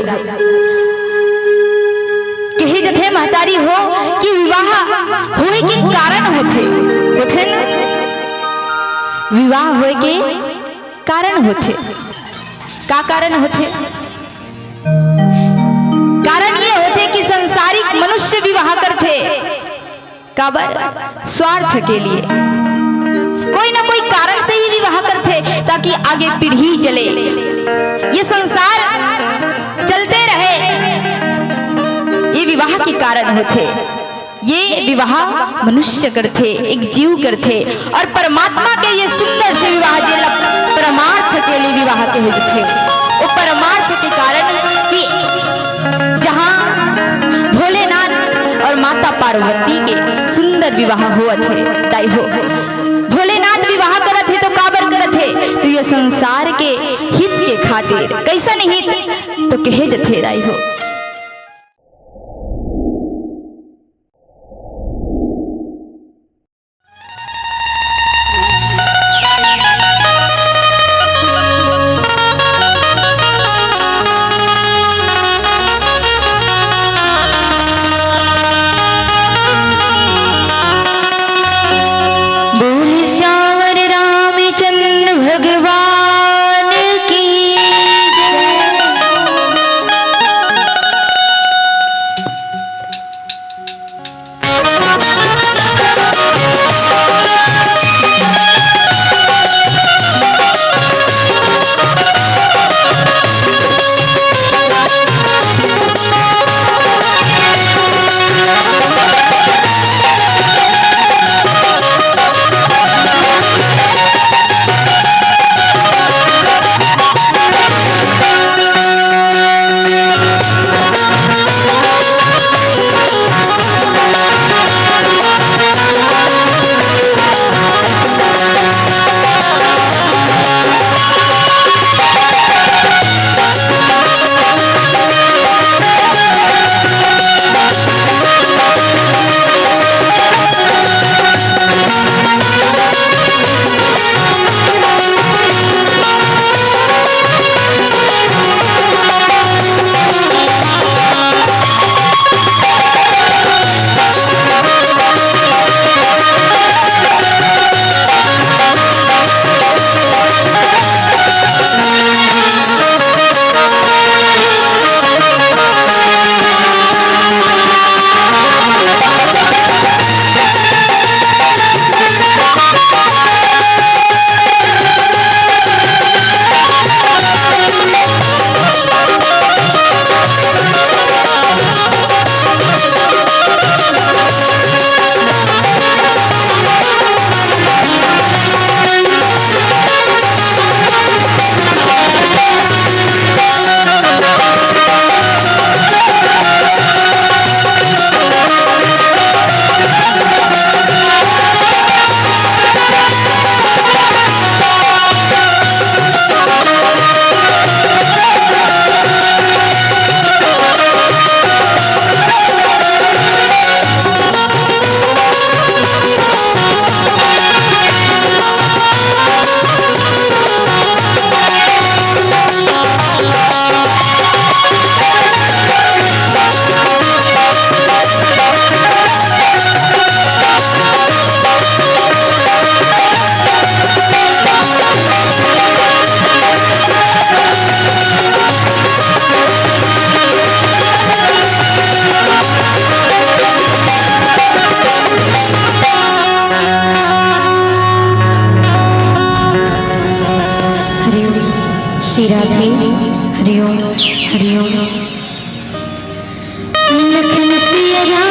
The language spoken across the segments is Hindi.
राई हो कहे जथे महतारी हो कि विवाह होए के कारण होथे ना, विवाह होए के कारण होथे। का कारण होथे? कारण ये होथे कि संसारिक मनुष्य विवाह करथे काबर? स्वार्थ के लिए, कोई ना कोई कारण से ही विवाह करथे ताकि आगे पीढ़ी चले, ये संसार चलते रहे, ये विवाह के कारण होथे। ये विवाह मनुष्य करथे, एक जीव करथे, और परमात्मा के ये सुंदर से विवाह जेला परमार्थ के लिए विवाह कहे जाथे। वो परमार्थ के कारण कि जहाँ भोलेनाथ और माता पार्वती के सुंदर विवाह हुआ थे ताई हो। भोलेनाथ विवाह करत थे तो काबर करत थे? तो ये संसार के हित के खातिर। कैसन हित? तो कहे जथे राई हो श्री राधे। हरिओम हरिओम। लखन सिया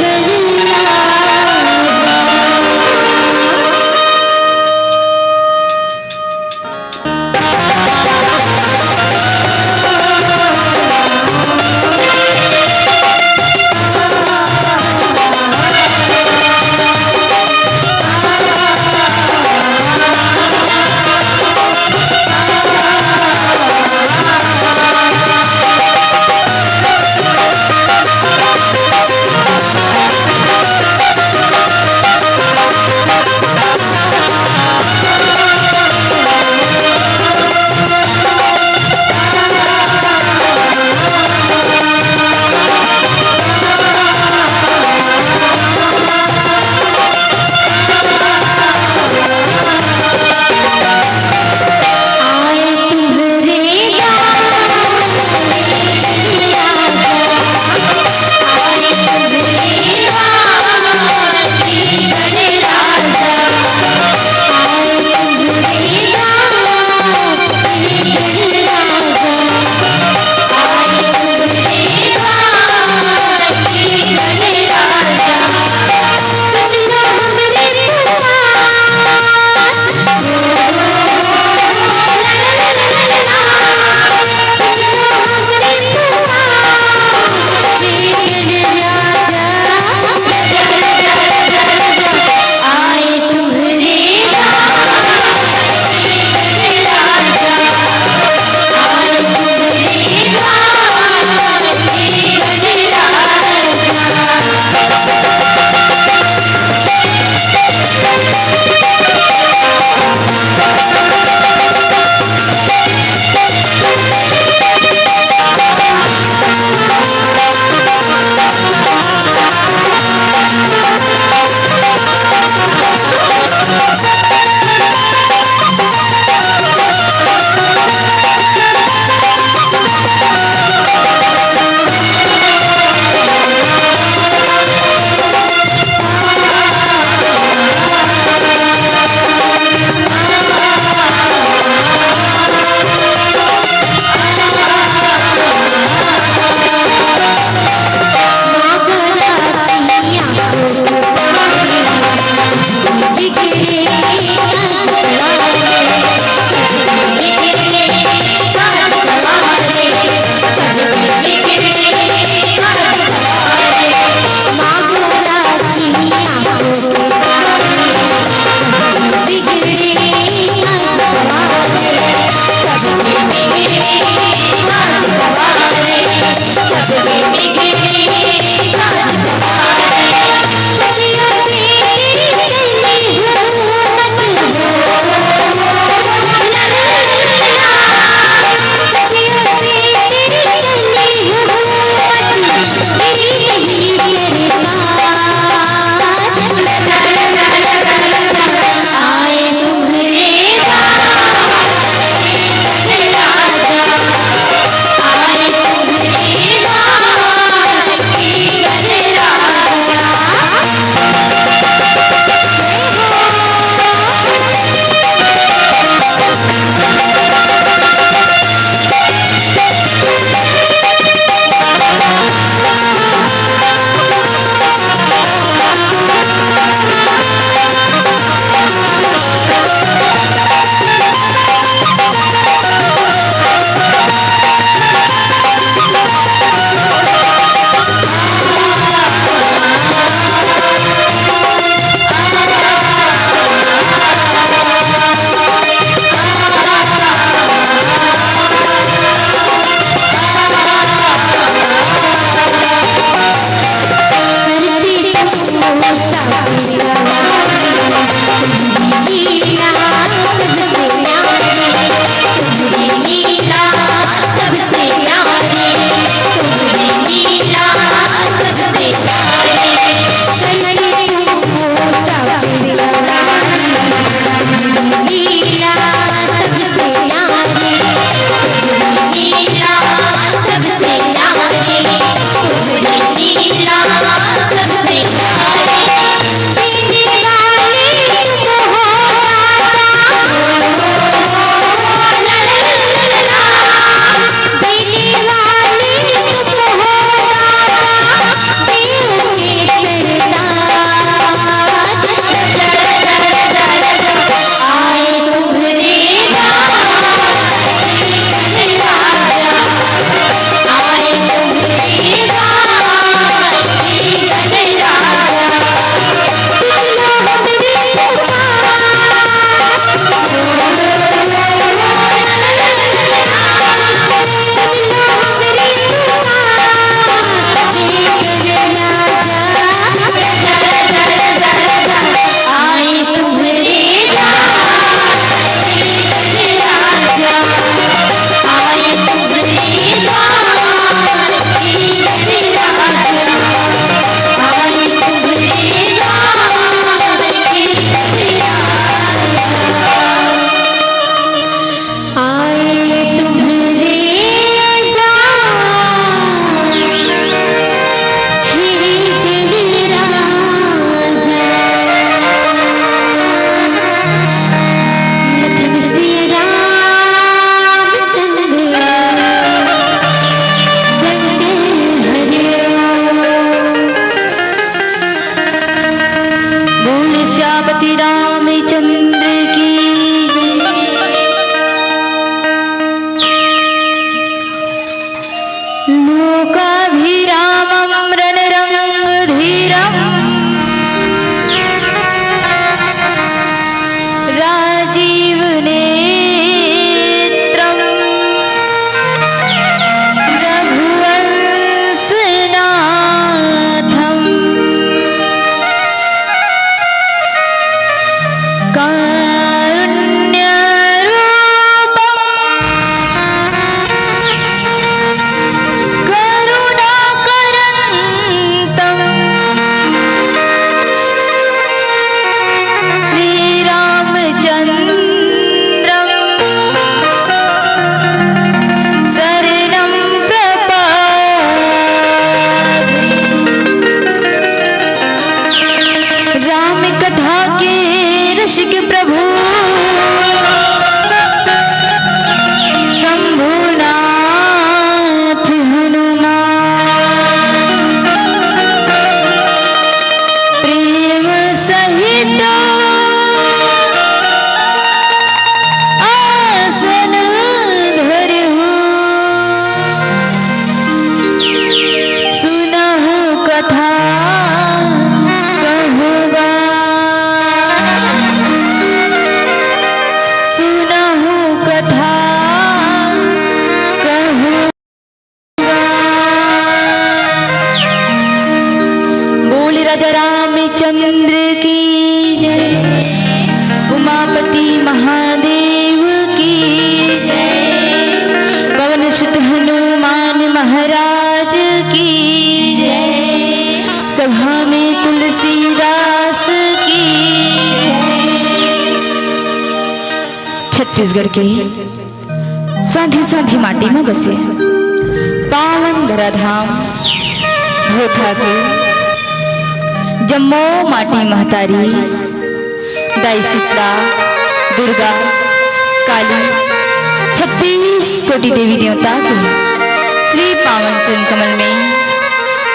गलिया के प्रभु शंभुनाथ हनुमान प्रेम सहित आसन धरहु सुनहु कथा राजा रामचंद्र की जय, उमापति महादेव की जय, पवन सुत हनुमान महाराज की जय, सभा में तुलसीदास की जय। छत्तीसगढ़ के साधी साधी माटी में बसे पावन धराधाम होठा के जम्मो माटी महतारी दाई सीता दुर्गा काली 36 कोटि देवी देवता के श्री पावन चरण कमल में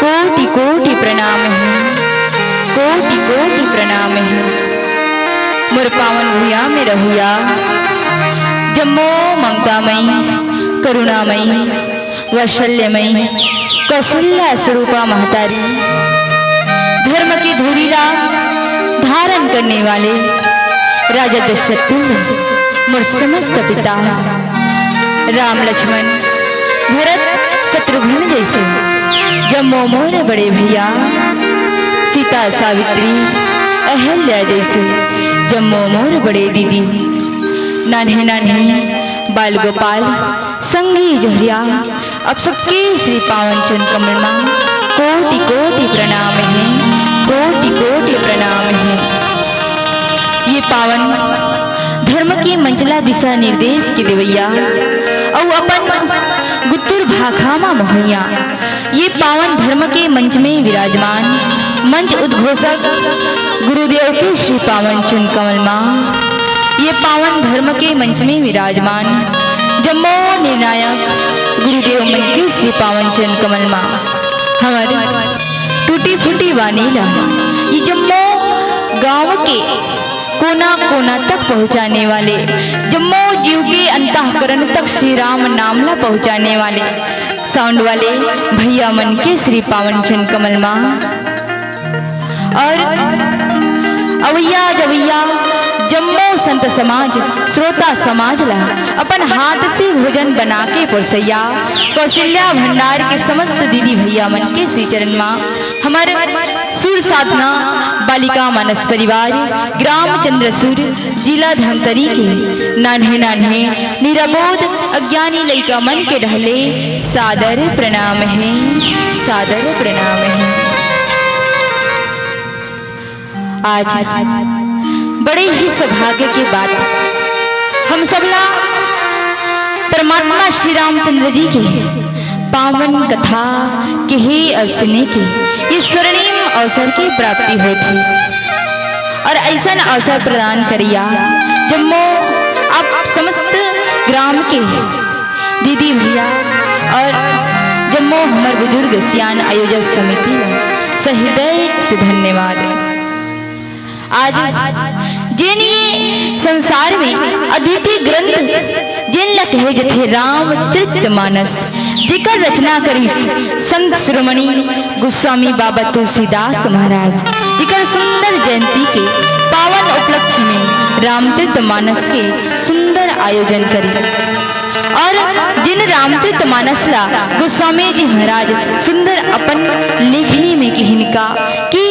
कोटि कोटि प्रणाम है, कोटि कोटि प्रणाम है। मोर पावन भूया में रहुया जम्मो ममतामयी करुणामयी वैशल्यमयी कौशल्या स्वरूपा महतारी धर्म की धुरीला धारण करने वाले राजा दशरथ मोर समस्त पिता राम लक्ष्मण भरत शत्रुघ्न जैसे जम्मो मोर बड़े भैया सीता सावित्री अहल्या जैसे जम्मो मोर बड़े दीदी नान्हे नान्हे बाल गोपाल संगी जहरिया अब सबके श्री पावन चरण कमल में कोटि कोटि प्रणाम है, कोटि कोटि प्रणाम है। ये पावन धर्म की मंचला दिशा निर्देश के देवैया और अपन गुत्तुर भाखामा मोहैया ये पावन धर्म के मंच में विराजमान मंच उद्घोषक गुरुदेव के श्री पावन चरण कमल मां ये पावन धर्म के मंच में विराजमान जम्मो निर्णायक गुरुदेव मन के श्री पावन चरण कमल मां हमारे टूटी फूटी वानीला ये जम्मो गांव के कोना कोना तक पहुंचाने वाले जम्मो जीव के अंतःकरण तक श्री राम नामला पहुंचाने वाले साउंड वाले भैया मन के श्री पावन चरण कमल मां और अवैया जवैया जम्मो संत समाज श्रोता समाज ला अपन हाथ से भोजन बना के परसैया कौशल्या भंडार के समस्त दीदी भैया मन के श्री चरण मां हमारे सुर साधना बालिका मानस परिवार ग्राम चंद्रसूर जिला धमतरी के नान्हे नान्हे निराबोध अज्ञानी लइका मन के ढहले सादर प्रणाम है, सादर प्रणाम है। आज बड़े ही सौभाग्य की बात हम सबला परमात्मा श्री रामचंद्र जी के पावन कथा के ही और सुने के ये स्वर्णिम अवसर की प्राप्ति होती और ऐसा अवसर प्रदान करिया जम्मो आप समस्त ग्राम के दीदी भैया और जम्मो हमार बुजुर्ग सियान आयोजक समिति सहृदय से धन्यवाद। आज जिन ये संसार में अद्वितीय ग्रंथ जिन ला कहे जथे रामचरितमानस जिकर रचना करी संत शिरोमणि गोस्वामी बाबा तुलसीदास महाराज जिकर सुंदर जयंती के पावन उपलक्ष्य में रामचरितमानस के सुंदर आयोजन करी और जिन रामचरितमानस ला गोस्वामी जी महाराज सुंदर अपन लेखनी में किहिनका कि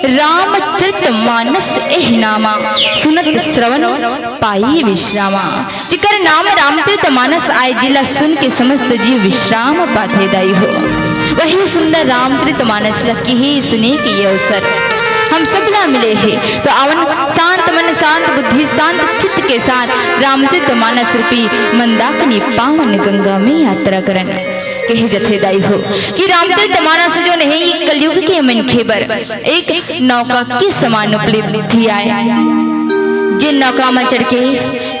रामचरितमानस एह नामा सुनत श्रवण पाई विश्रामा जिकर नाम रामचरितमानस आए जिला सुन के समस्त जीव विश्राम पाते दाई हो वही सुंदर रामचरितमानस की ही सुने के ये अवसर हम सबला मिले हैं तो आवन शांत मन शांत बुद्धि शांत चित्त के साथ रामचरितमानस रूपी मंदाकिनी पावन गंगा में यात्रा करन कहे जथेदाई हो कि रामचरितमानस जो नहीं ये कलयुग के मन खेबर एक नौका के समान उपलब्धि आए जे नौका में चढ़ के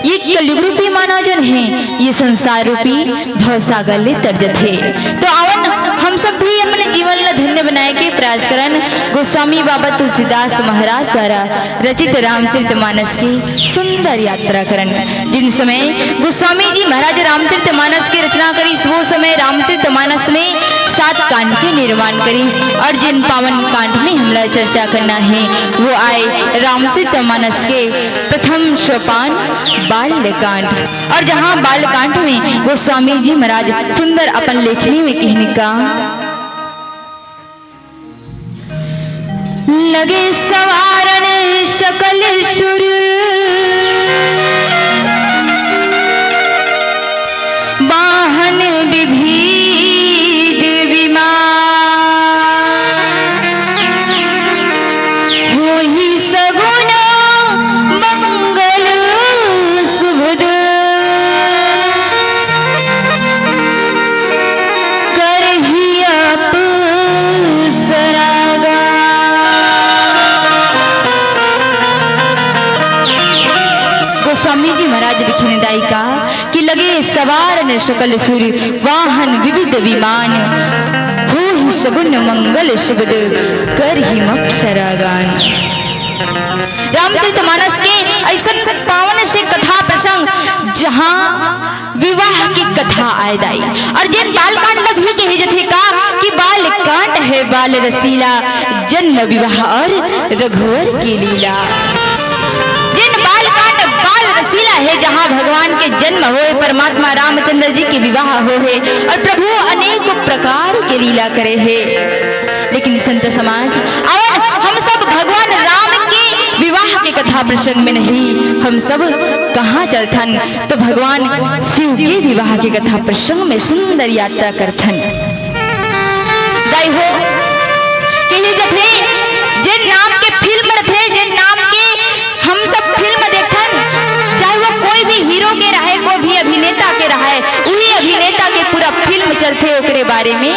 ये कलयुग रूपी मानव जन है, ये संसार रूपी भवसागर ले तरजत है। तो आवन हम सब भी अपने जीवन ला धन्य बनाए के प्रयास करन। गोस्वामी बाबा तुलसीदास महाराज द्वारा रचित रामचरितमानस की सुंदर यात्रा करन। जिन समय गोस्वामी जी महाराज रामचरितमानस की रचना करी, वो समय रामचरितमानस में 7 कांड के निर्माण करी, और जिन पावन कांड में हमरा चर्चा करना है वो आए रामचरितमानस के प्रथम सोपान बालकांड। और जहाँ बालकांड में गोस्वामी जी महाराज सुंदर अपन लेखनी में कहने का लगे सवारन सकल सुर, वाहन विविध विमान, होहि सगुन मंगल सुभद, करहि अप्सरागा। गोस्वामी जी महाराज लिखने दायिका कि लगे सवार ने सकल सुर, वाहन विविध विमान, हो ही सगुन मंगल शब्द, कर ही अप्सरागान। रामचरितमानस के ऐसा पावन से कथा प्रसंग जहाँ विवाह की कथा आय दाई, और जिन बालकांड में भी कहे जथे का कि बालकांड है बाल रसीला, जन्म विवाह और रघुवर की लीला। जिन बालकांड बाल रसीला है, जहाँ भगवान के जन्म होए, परमात्मा रामचंद्र जी के विवाह हो है, और प्रभु अनेक प्रकार के लीला करे है। लेकिन संत समाज और हम सब भगवान राम के विवाह के कथा प्रसंग में नहीं, हम सब कहाँ चलथन तो भगवान शिव के विवाह के कथा प्रसंग में सुंदर यात्रा करथन। दाई हो कहे जथे जिन नाम के फिल्म थे, जिन नाम के हम सब फिल्म देखन, चाहे वो कोई भी हीरो के रहे, कोई भी अभिनेता के रहे, उन्हीं अभिनेता के पूरा फिल्म चलते ओकरे बारे में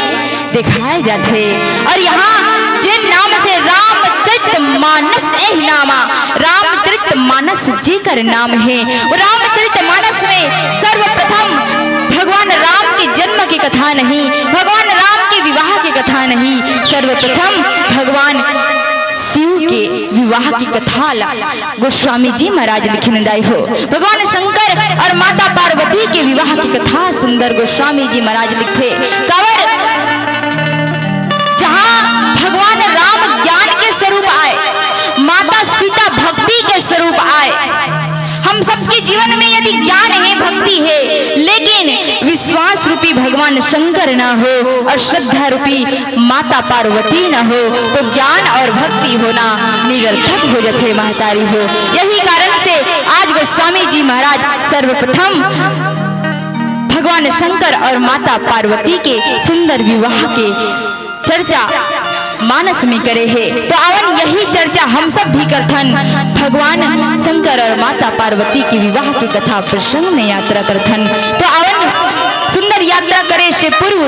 दिखाए जाते। और यहाँ जिन नाम से रामचरितमानस एह नामा, रामचरितमानस जी कर नाम है। रामचरितमानस में सर्वप्रथम भगवान राम के जन्म की कथा नहीं, भगवान राम के विवाह की कथा नहीं, सर्वप्रथम भगवान शिव के विवाह की कथा ला गोस्वामी जी महाराज लिखने दाई हो। भगवान शंकर और माता पार्वती के विवाह की कथा सुंदर गोस्वामी जी महाराज लिखे। कावर जहाँ भगवान राम ज्ञान के स्वरूप आए, माता सीता भक्ति के स्वरूप आए। हम सबके जीवन में यदि ज्ञान है, भक्ति है, लेकिन विश्वास रूपी भगवान शंकर ना हो और श्रद्धा रूपी माता पार्वती ना हो तो ज्ञान और भक्ति होना निरर्थक हो जाते महतारी हो। यही कारण से आज गोस्वामी जी महाराज सर्वप्रथम भगवान शंकर और माता पार्वती के सुंदर विवाह के चर्चा मानस में करे है। तो आवन यही चर्चा हम सब भी करथन, भगवान शंकर और माता पार्वती के विवाह की कथा प्रसंग में यात्रा करथन। तो आवन सुंदर यात्रा करे से पूर्व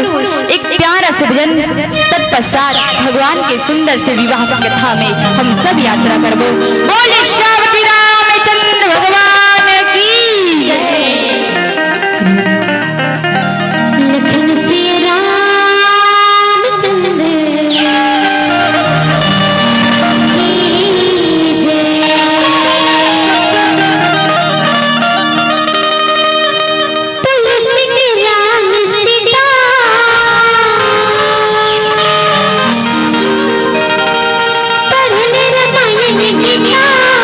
एक प्यारा से भजन, तत्पश्चात भगवान के सुंदर से विवाह की कथा में हम सब यात्रा करबो। बोले श्री रामचंद्र भगवान की जय। लखन से रामचंद्र Yeah.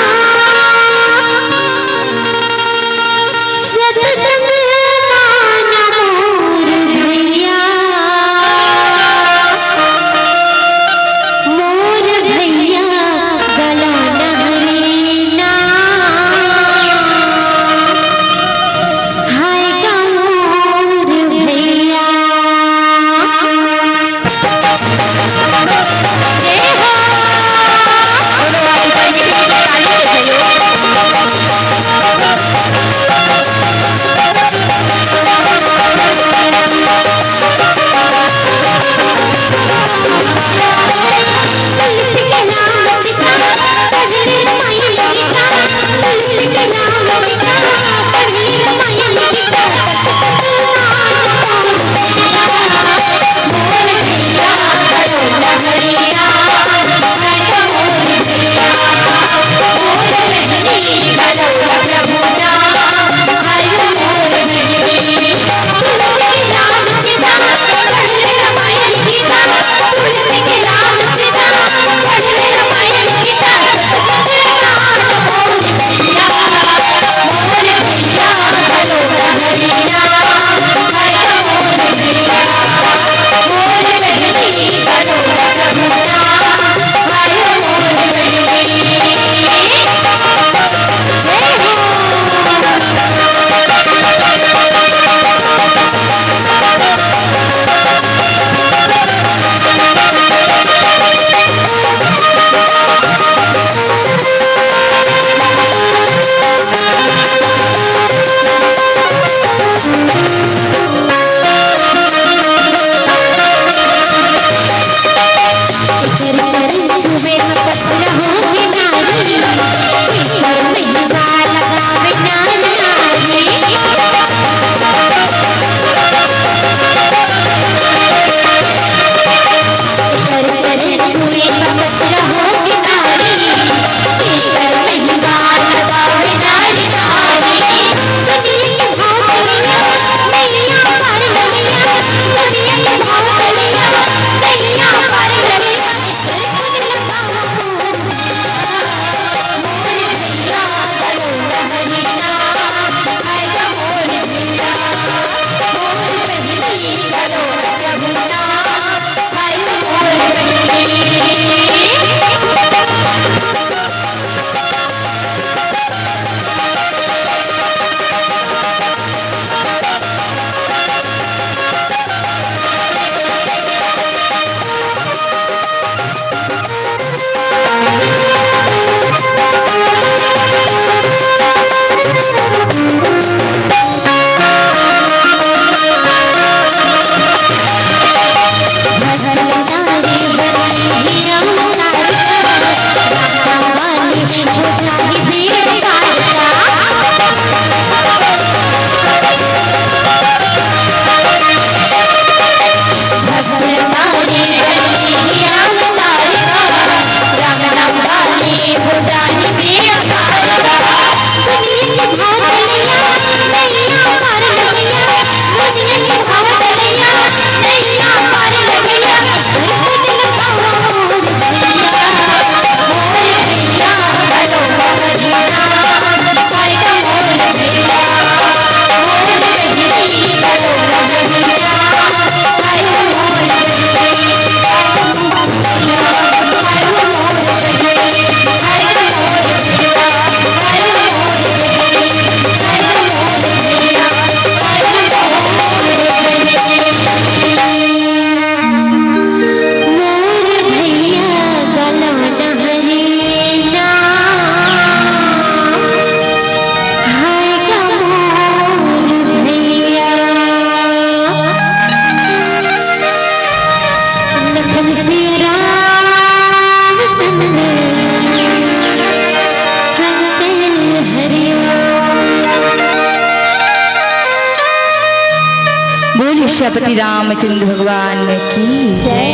श्रीपति रामचंद्र भगवान की जय।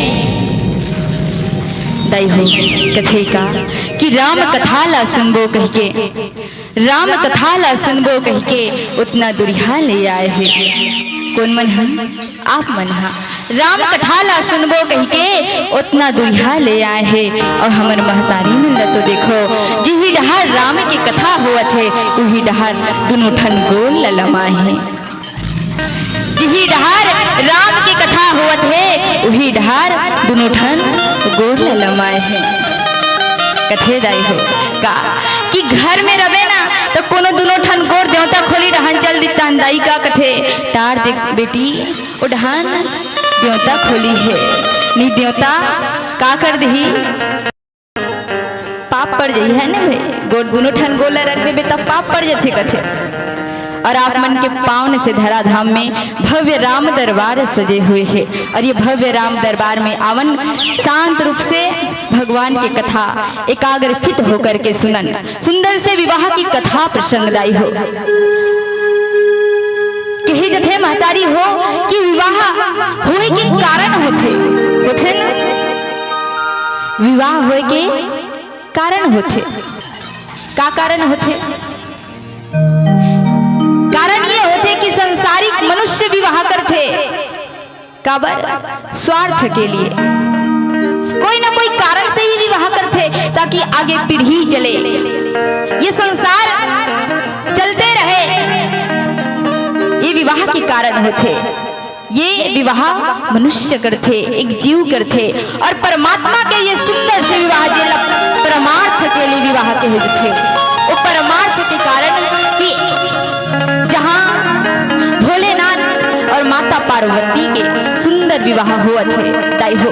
दई हो कथे का कि राम कथा ला सुनबो कह के, राम कथा ला सुनबो कह के उतना दुरिहा ले आए है। कौन मन है? आप मन हा। राम कथा ला सुनबो कह के उतना दुरिहा ले आए है। और हमर महतारी मिल तो देखो जिही डहार राम की कथा होवत है उही डहार दोनों ठन गोल ललमाए है। जिही डहार राम की कथा होवत है उही डहार दोनों ठन गोल ललमाए है। कथे दाई हो का कि घर में रवे ना तो कोनो दोनों ठन गोर देवता खोली डहान चल दी तान दाई का कथे तार देख बेटी उड़हान देवता खोली है नी देवता का कर दही पाप पड़ जाई है ना भाई। गोर दोनों ठन गोला रख देबे तब पाप पड़ जाथे कथे। और आप मन के पावन से धराधाम में भव्य राम दरबार सजे हुए हैं। और ये भव्य राम दरबार में आवन शांत रूप से भगवान की कथा एकाग्रचित होकर के सुनन। सुंदर से विवाह की कथा प्रसंगदायी हो। कही जथे महतारी हो कि विवाह होए के कारण होथे ना, विवाह होए के कारण होथे। का कारण होथे? कारण ये होते कि संसारिक मनुष्य विवाह करते काबर स्वार्थ के लिए, कोई ना कोई कारण से ही विवाह करते ताकि आगे पीढ़ी चले, ये संसार चलते रहे। ये विवाह के कारण होते। ये विवाह मनुष्य करते, एक जीव करते। और परमात्मा के ये सुंदर से विवाह जे परमार्थ के लिए विवाह के थे। वो परमार्थ के कारण कि जहाँ भोलेनाथ और माता पार्वती के सुंदर विवाह हुआ थे ताई हो।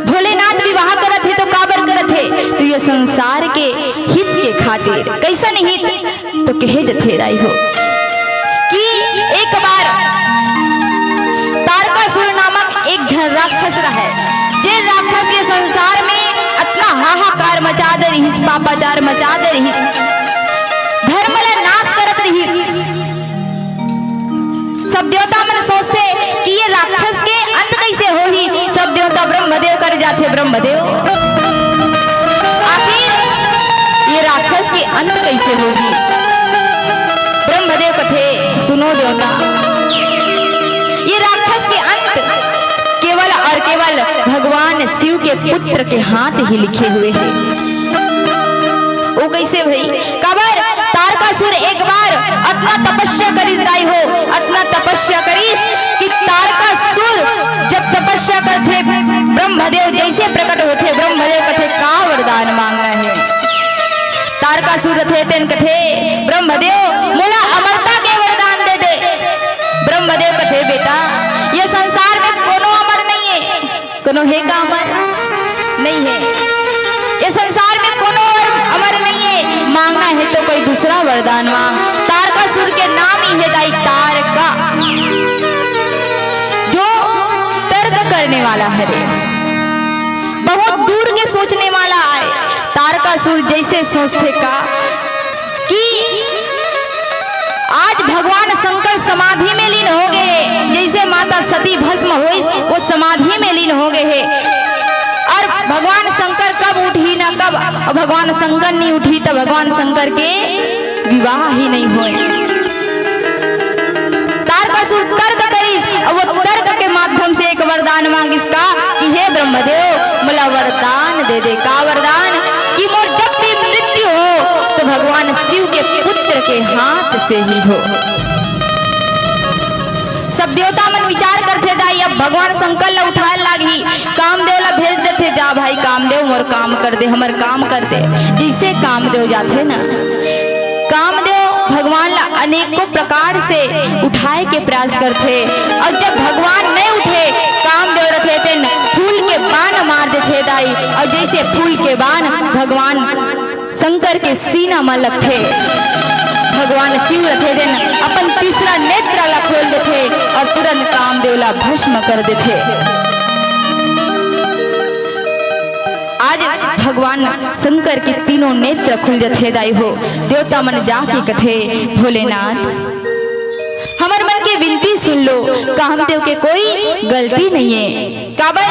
भोलेनाथ विवाह करत थे तो काबर करत थे? तो ये संसार के हित के खातिर। कैसन हित? तो कहे जथे राई हो कि एक बार तारकासुर नामक एक राक्षस रहे। जे राक्षस के संसार में इतना हाहाकार मचा दे रही, पापाचार मचा दे रही, धर्म ला नाश करत रही। सब देवता मन सोचते कि ये राक्षस के अंत कैसे होही। सब देवता ब्रह्मदेव कर जाते। ब्रह्मदेव आखिर ये राक्षस के अंत कैसे होगी? ब्रह्मदेव कथे सुनो देवता, ये राक्षस के अंत केवल और केवल भगवान शिव के पुत्र के हाथ ही लिखे हुए हैं। वो कैसे भाई? काबर तारकासुर एक बार इतना तपस्या करिस दाई हो, इतना तपस्या करिस कि तारकासुर जब तपस्या करते ब्रह्मदेव जैसे प्रकट होते। ब्रह्मदेव कथे का वरदान मांगना है? तारकासुर थे तेन कथे ब्रह्मदेव मोला अमरता के वरदान दे दे। ब्रह्मदेव कथे बेटा ये संसार में कोनो अमर नहीं है। कोनो है का अमर? नहीं है। ये संसार में कोनो अमर नहीं है। मांगना है तो कोई दूसरा वरदान मांग। तारकासुर के नाम ही है दाई तारका, जो तर्क करने वाला है, बहुत दूर के सोचने वाला है। तारकासुर जैसे सोचते का कि आज भगवान शंकर समाधि में लीन हो गए हैं। जैसे माता सती भस्म हुई वो समाधि में लीन हो गए हैं। और भगवान शंकर कब उठी ना कब भगवान शंकर नहीं उठी तो भगवान शंकर के विवाह ही नहीं हुए। तारकासुर तर्क करिस और वो तर्क के माध्यम से एक वरदान मांगिस का कि हे ब्रह्मदेव मला वरदान दे दे। का वरदान? कि मोर जब भी मृत्यु हो तो भगवान शिव के पुत्र के हाथ से ही हो। सब देवता मन विचार करते दाई अब भगवान शंकर ला उठाए लागी, कामदेव ला भेज देते, जा भाई कामदेव मोर काम कर दे, हमर काम कर दे। जैसे कामदेव जाते ना, कामदेव भगवान ला अनेकों प्रकार से उठाए के प्रयास करते। और जब भगवान नहीं उठे कामदेव रथे तेन फूल के बाण मार देते दाई। और जैसे फूल के बाण भगवान शंकर के सीना में लगते, भगवान शिव रथे दिन अपन तीसरा नेत्र ला खोल देते और तुरंत कामदेव ला भस्म कर देते। आज भगवान शंकर के तीनों नेत्र खुल जाते दाई हो। देवता मन जाके कथे भोलेनाथ हमर मन के विनती सुन लो। कामदेव के कोई गलती नहीं है। काबर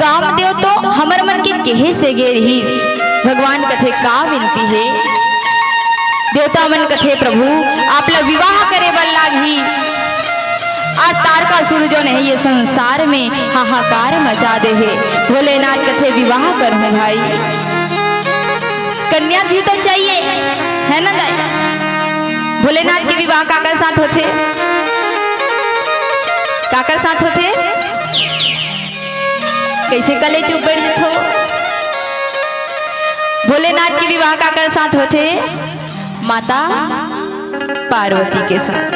कामदेव तो हमर मन के कहे से गे रही। भगवान कथे का विनती है? देवता मन कथे प्रभु आप ला विवाह करे बल लागी। आज तारकासुर जो नहीं ये संसार में हाहाकार मचा दे है। भोलेनाथ कथे विवाह करूं भाई, कन्या भी तो चाहिए है ना दाई। भोलेनाथ के विवाह काकर साथ होते? काकर साथ होते? कैसे कले चुप बैठ जाते हो? भोलेनाथ के विवाह काकर साथ होते? माता पार्वती के साथ।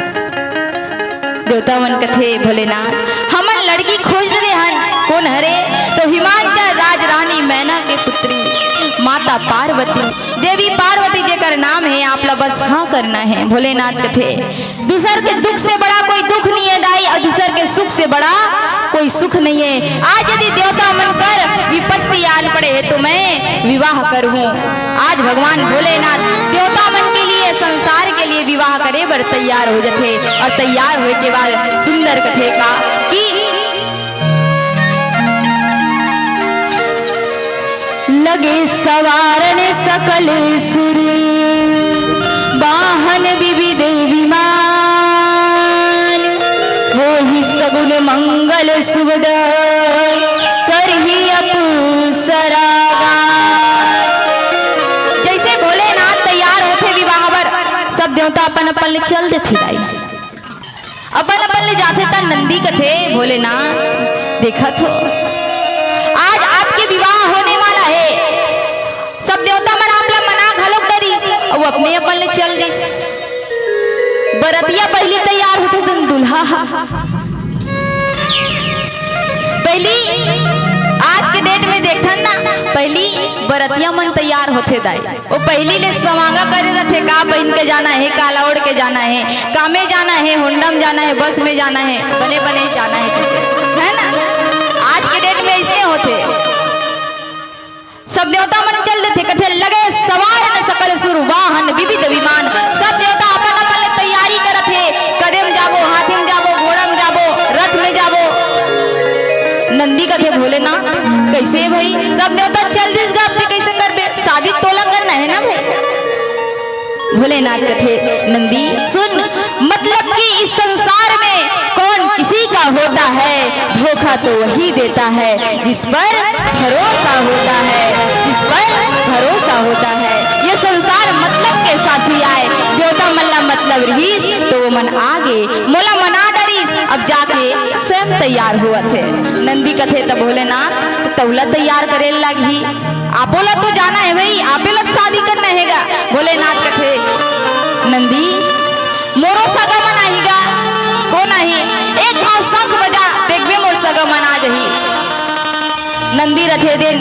देवता मन कथे भोलेनाथ हमन लड़की खोज दे हन। कौन हरे? तो हिमाचल राज रानी मैना के पुत्री माता पार्वती। देवी पार्वती जेकर कर नाम है आपला बस हाँ करना है। भोलेनाथ कथे दूसर के दुख से बड़ा कोई दुख नहीं है दाई, और दूसर के सुख से बड़ा कोई सुख नहीं है। आज यदि देवता मन कर विपत्ति आन पड़े है तो मैं विवाह करूं। आज भगवान भोलेनाथ देवता मन के लिए संसार के लिए विवाह करे बर तैयार हो जाते, और तैयार होए के बाद सुंदर कथे का कि लगे सवारन सकल सुर वाहन विविध विमान, हो ही सगुन मंगल सुबद करही अप्सरा गान। जैसे भोलेनाथ तैयार होते विवाह बर सब देवता अपन अपन ले चल देथे दाई, अपन अपन ले जाते ता नंदी कथे भोलेनाथ देखत हो आज आपके विवाह होने वाला है। सब देवता मन आपला मना घलोक डरिस और अपने अपन ले चल दिस। बरतिया पहली तैयार होते तो दुल्हा पहली आज के डेट में देखन ना पहली बरतिया मन तैयार होते दाई, वो पहली ले समांगा करे रथे का पहन के जाना है, काला ओढ़ के जाना है, कामे जाना है, होंडा में जाना है, बस में जाना है, बने बने जाना है ना। आज के डेट में इसने होते सब देवता मन चल देते कथे लगे सवार न सकल सुर वाहन विविध विमान। सब देवता अपन अपन तैयारी करत है, कदम जाबो, हाथी में जाबो, घोड़ा में जाबो, रथ में जाबो। नंदी कथे भोलेनाथ कैसे भाई सब देवता चल दिस गाते कैसे करबे, शादी तोला करना है ना भाई। भोलेनाथ कथे नंदी सुन, मतलब कि इस संसार में कौन किसी का होता है, धोखा तो वही देता है जिस पर भरोसा होता है, जिस पर भरोसा होता है। ये संसार मतलब के साथी आए, देवता मल्ला मतलब रहीस तो वो मन आगे मोला मना डरीस, अब जाके स्वयं तैयार हुआ थे। नंदी कथे तब भोलेनाथ तौला तैयार करे लगी, आपोला तो जाना है भाई, आपेला शादी करना हैगा। भोलेनाथ कथे नंदी मोरो सगा मनाहीगा को नहीं, एक भाव शंख बजा देखबे मोर सगा मना जही। नंदी रथे दिन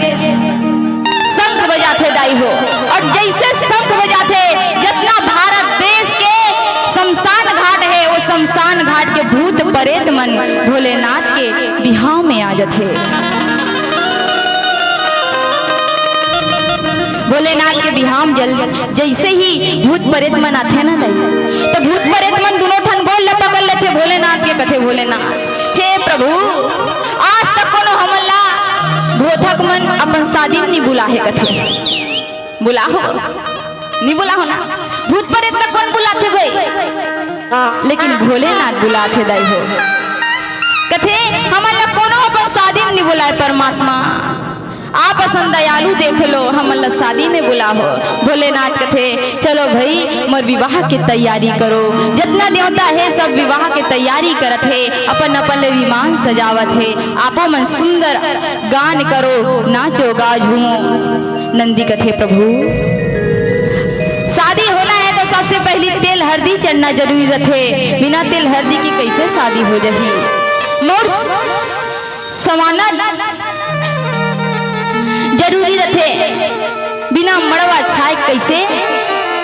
शंख बजाते दाई हो, और जैसे शंख बजाते जितना भारत देश के शमशान घाट है वो शमशान घाट के भूत प्रेत मन भोलेनाथ के बिहाव में आ जाते। भोलेनाथ के बिहाम जल जैसे ही भूत प्रेत मन आथे ना दाई तो भूत प्रेत मन दोनों ठन गोल ल पकड़ लेते भोलेनाथ के कथे भोलेनाथ हे प्रभु आज तक कोनो हमला भोथक मन अपन शादी नहीं बुला है कथे बुला हो नहीं बुला हो ना, भूत प्रेत तक कौन बुलाते भाई, लेकिन भोलेनाथ बुलाते दाई हो कथे हमला कोनो अपन शादी नहीं बुलाए। परमात्मा आप पसंद दयालु देख लो हमला शादी में बुलाहो। भोलेनाथ कथे चलो भाई मोर विवाह की तैयारी करो, जितना देवता है सब विवाह की तैयारी करत है, अपन अपन ले विमान सजावत है, आपो मन सुंदर गान करो, नाचो गा झूमो। नंदी कथे प्रभु शादी होना है तो सबसे पहली तेल हल्दी चढ़ना जरूरी रथे, बिना तेल हल्दी की कैसे शादी हो जाही। मोर समाना जरूरी रथे, बिना मड़वा छाए कैसे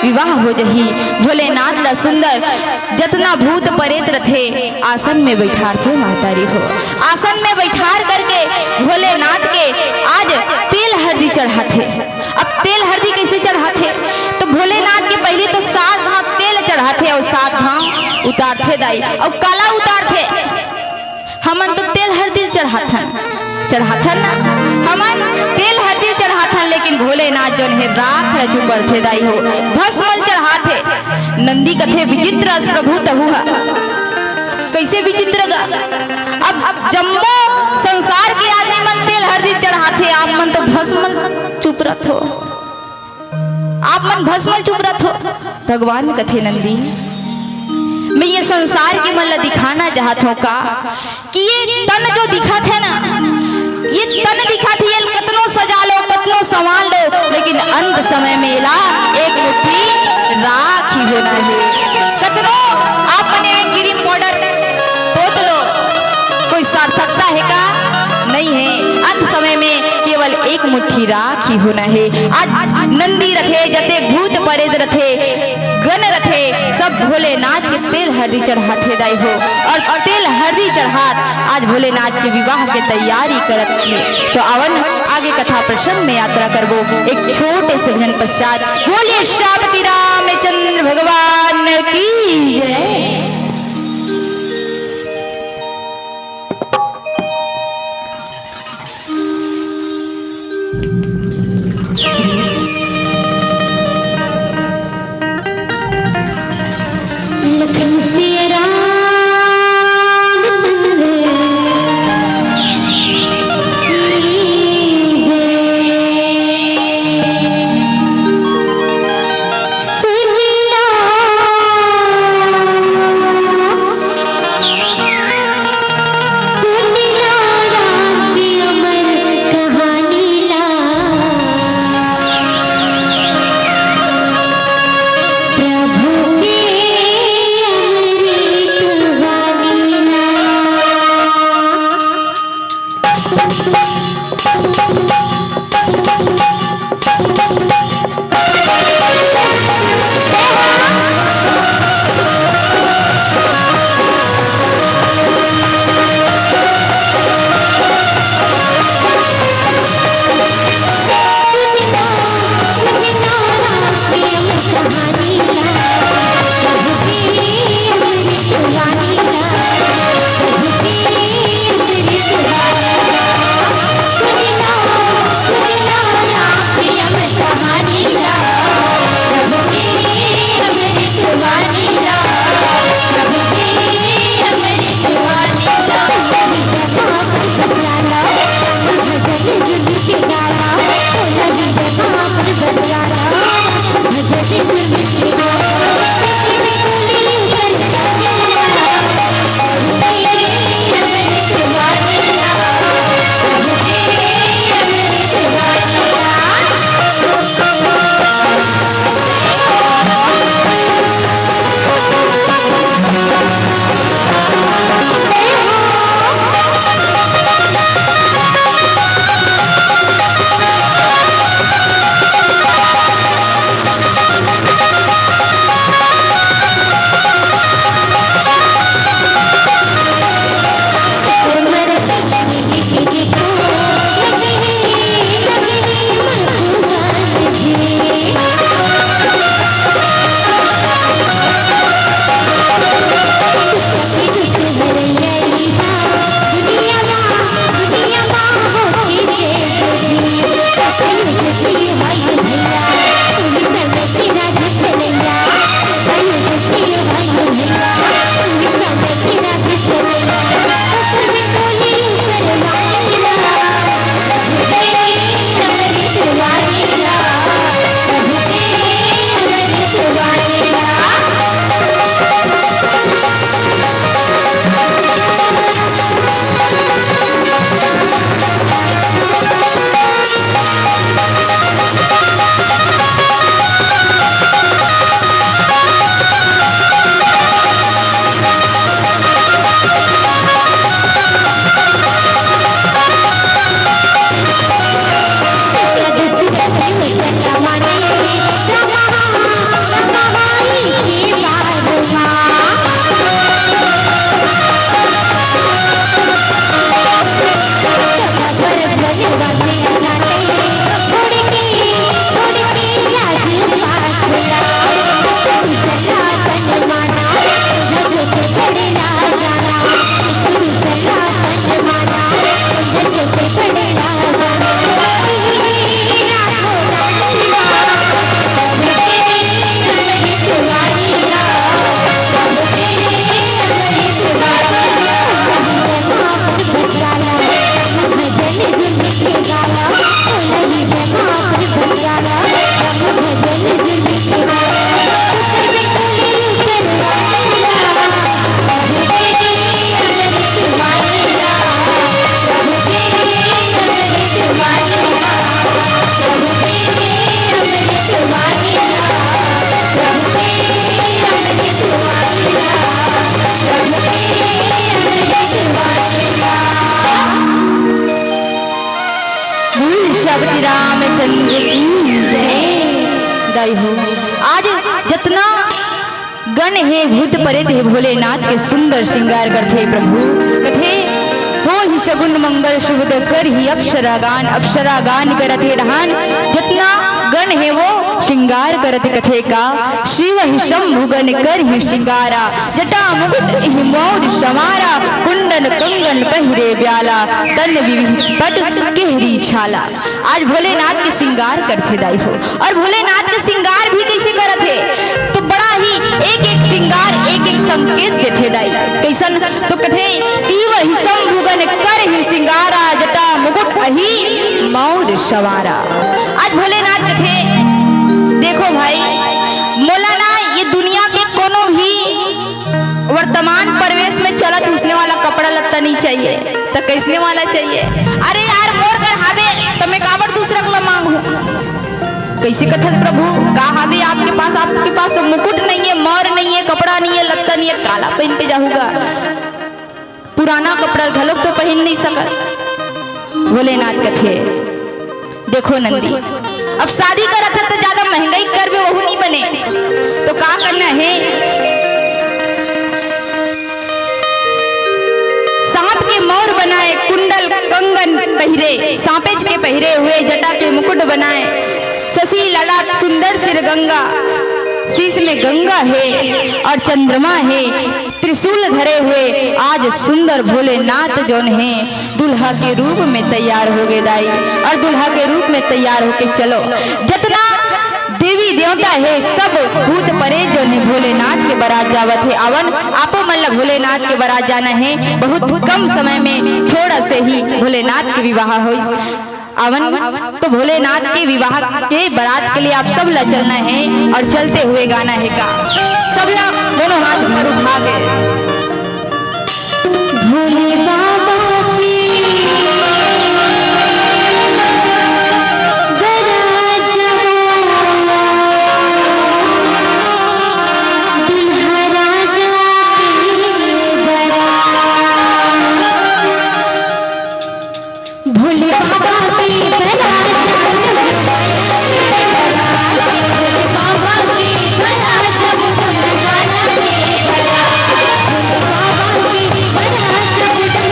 विवाह हो जही। भोलेनाथ ला सुंदर जतना भूत प्रेत रथे आसन में बैठार थे मातारी हो, आसन में बैठार करके भोलेनाथ के आज तेल हल्दी चढ़ाते। अब तेल हल्दी कैसे चढ़ाते तो भोलेनाथ के पहले तो 7 घाव तेल चढ़ाते और 7 घाव उतारते दाई और काला उतारते। हमन तो तेल हल्दी चढ़ाथन ना, हमन तेल हल्दी चढ़ाथन, लेकिन भोलेनाथ जो है राख रचु बढ़ते दाई हो भस्मल चढ़ाते। नंदी कथे विचित्र प्रभु तहु कैसे विचित्र गा। अब जम्मो संसार के आदमी मन तेल हल्दी चढ़ाते, आप मन तो भस्मल चुप रथ हो, आप मन भस्मल चुप रथ हो। भगवान कथे नंदी मैं ये संसार के मन दिखाना चाहता हूँ का कि ये तन जो दिखा थे ना, ये तन दिखा थी ये कतनो सजा लो कतनो संभाल लो, लेकिन अंत समय में ला एक मुट्ठी राख ही होना है। कतनो आप बने हुए क्रीम पाउडर पोत लो, कोई सार्थकता है का नहीं है। अंत समय में केवल केवल एक मुट्ठी राख ही होना है। आज नंदी रथे जते भूत परेत रथे गण रथे सब भोलेनाथ के तेल हरदी चढ़ाते दाई हो और तेल हरदी चढ़ात आज भोलेनाथ के विवाह के तैयारी करत थे। तो अवन आगे कथा प्रसंग में यात्रा करबो एक छोटे से भजन पश्चात। बोलिए श्री रामचंद्र भगवान की जय। लखन सिया रामचंद्र की जय। सुनना सुनना राम की अमर कहानी ला, प्रभु के अमृत वाणी ला। दाई हो। आज जितना गण है भूत प्रेत है भोलेनाथ के सुंदर श्रृंगार करते प्रभु। कथे हो ही शगुन मंगल शुभ कर ही अप्सरा गान करते रहन। जितना गण है वो श्रृंगार करते कथे का। शिव ही शंभुगन कर ही श्रृंगारा जटा मुकुट ही मौर समारा। कुंडल कंगन पहिरे ब्याला तन विविध पट केहरी छाला। आज भोलेनाथ के श्रृंगार करते दाई हो। और भोलेनाथ के श्रृंगार भी कैसे करते तो बड़ा ही एक एक श्रृंगार एक एक संकेत देते दाई। कैसन तो कथे शिव ही शंभुगन कर ही श्रृंगारा जटा मुकुट ही मौर सवारा। आज भोलेनाथ कथे देखो भाई मौलाना ये दुनिया के कोनो भी वर्तमान परिवेश में चलत उसने वाला कपड़ा लत्ता नहीं चाहिए तो कैसने वाला चाहिए। अरे यार मोर कर हावे तो मैं काबर दूसरा को मांगू कैसे कथस प्रभु का हावे आपके पास तो मुकुट नहीं है मोर नहीं है कपड़ा नहीं है लत्ता नहीं है काला पहन के जाऊंगा पुराना कपड़ा घलोक तो पहन नहीं सकत। भोलेनाथ कथे देखो नंदी अब शादी का रथ तो ज्यादा महंगाई कर भी वह नहीं बने तो क्या करना है। सांप के मोर बनाए कुंडल कंगन पहिरे सांपेच के पहिरे हुए जटा के मुकुट बनाए। शशि ललाट सुंदर सिर गंगा शीश में गंगा है और चंद्रमा है। त्रिशूल धरे हुए आज सुंदर भोलेनाथ जोन है दुल्हा के रूप में तैयार हो गए दाई। और दुल्हा के रूप में तैयार होके चलो जितना देवी देवता है सब भूत परे जो है भोलेनाथ के बारात जावत है। आवन आपो मतलब भोलेनाथ के बारात जाना है। बहुत कम समय में थोड़ा से ही भोलेनाथ के विवाह हो आवन तो भोलेनाथ के विवाह के बारात के लिए आप सब ला चलना है और चलते हुए गाना है का सब ला दोनों हाथ ऊपर उठा के भोले बाबा की बारात जाओ, दुल्हा राजा की बारात। भोले बाबा की बारात बाबा की बारात जब तुम जाना के बारात बाबा की बारात जब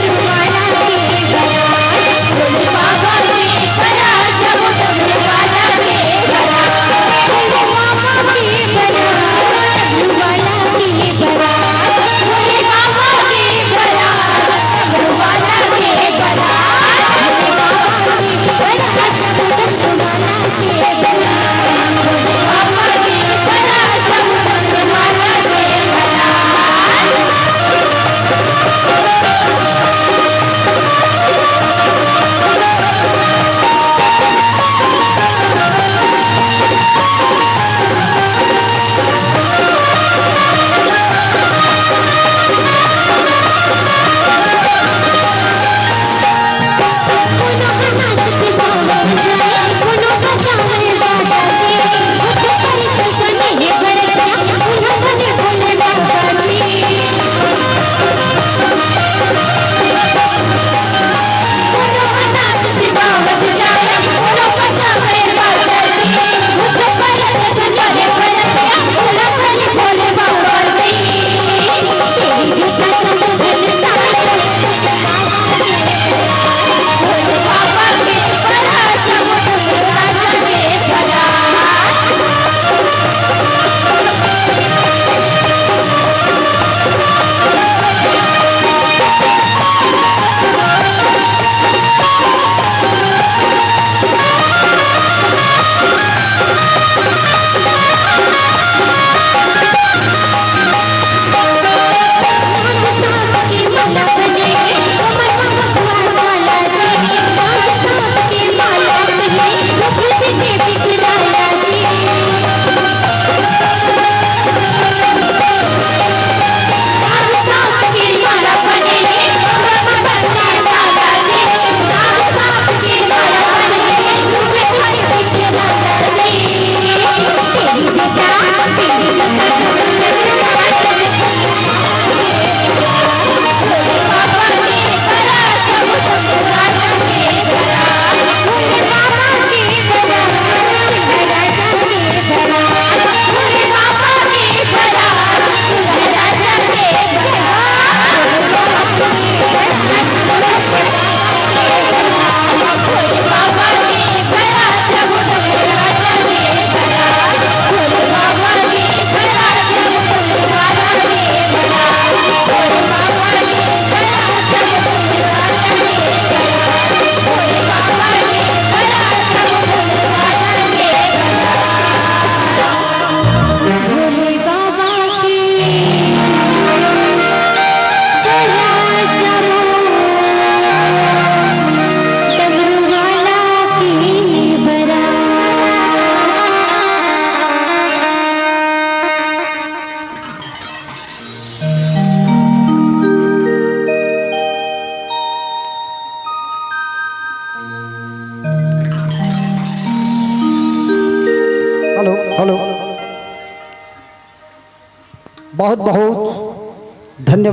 बहुत बहुत